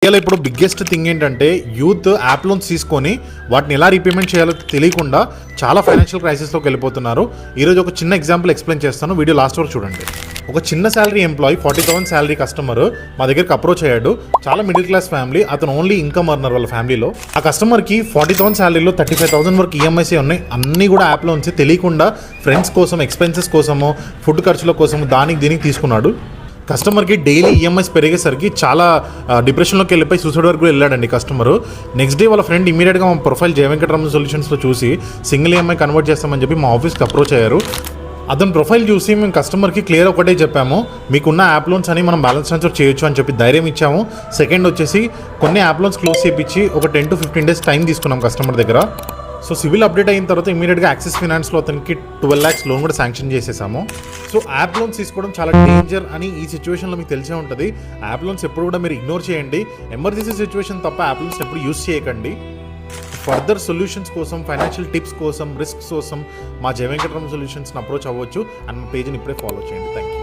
ఇండియాలో ఇప్పుడు biggest thing ఏంటంటే యూత్ యాప్ లోన్స్ తీసుకొని వాటిని ఎలా రీపేమెంట్ చేయాలో తెలియకుండా చాలా ఫైనాన్షియల్ క్రైసిస్లోకి వెళ్ళిపోతున్నారు. ఈరోజు ఒక చిన్న ఎగ్జాంపుల్ ఎక్స్ప్లెయిన్ చేస్తాను, వీడియో లాస్ట్ వరకు చూడండి. ఒక చిన్న శాలరీ ఎంప్లాయీ 40,000 శాలరీ కస్టమర్ మా దగ్గరికి అప్రోచ్ అయ్యాడు. చాలా మిడిల్ క్లాస్ ఫ్యామిలీ, అతను ఓన్లీ ఇన్కమ్ అర్నర్ వాళ్ళ ఫ్యామిలీలో. ఆ కస్టమర్కి 40,000 శాలరీలో 35,000 వరకు ఈఎంఐస్ ఉన్నాయి. అన్నీ కూడా యాప్ లోన్స్ తెలియకుండా ఫ్రెండ్స్ కోసం, ఎక్స్పెన్సెస్ కోసము, ఫుడ్ ఖర్చుల కోసము దీనికి తీసుకున్నాడు. కస్టమర్కి డైలీ ఈఎంఐస్ పెరిగేసరికి చాలా డిప్రెషన్లోకి వెళ్ళిపోయి సూసైడ్ వరకు వెళ్ళాడండి కస్టమరు. నెక్స్ట్ డే వాళ్ళ ఫ్రెండ్ ఇమీడియట్గా మా ప్రొఫైల్ జయ వెంకటరమణ సొల్యూషన్స్లో చూసి సింగిల్ ఈఎంఐ కన్వర్ట్ చేస్తామని చెప్పి మా ఆఫీస్కి అప్రోచ్ అయ్యారు. అతని ప్రొఫైల్ చూసి మేము కస్టమర్కి క్లియర్ ఒకటే చెప్పాము, మీకున్న యాప్ లోన్స్ అని మనం బ్యాలెన్స్ ట్రాన్స్ఫర్ చేయొచ్చు అని చెప్పి ధైర్యం ఇచ్చాము. సెకండ్ వచ్చేసి కొన్ని యాప్ లోన్స్ క్లోజ్ చేయించి ఒక 10 to 15 days టైం తీసుకున్నాం కస్టమర్ దగ్గర. సో సివిల్ అప్డేట్ అయిన తర్వాత ఇమీడియట్గా యాక్సిస్ ఫైనాన్స్లో అతనికి 12 lakhs లోన్ కూడా శాంక్షన్ చేసేసాము. సో యాప్ లోన్స్ తీసుకోవడం చాలా డేంజర్ అని ఈ సిచ్యువేషన్లో మీకు తెలిసే ఉంటుంది. యాప్ లోన్స్ ఎప్పుడు కూడా మీరు ఇగ్నోర్ చేయండి. ఎమర్జెన్సీ సిచ్యువేషన్ తప్ప యాప్ లోన్స్ ఎప్పుడు యూస్ చేయకండి. ఫర్దర్ సొల్యూషన్స్ కోసం, ఫైనాన్షియల్ టిప్స్ కోసం, రిస్క్స్ కోసం మా జయ వెంకటరమణ సొల్యూషన్స్ని అప్రోచ్ అవ్వచ్చు. అండ్ మా పేజ్ని ఇప్పుడే ఫాలో చేయండి. Thank you.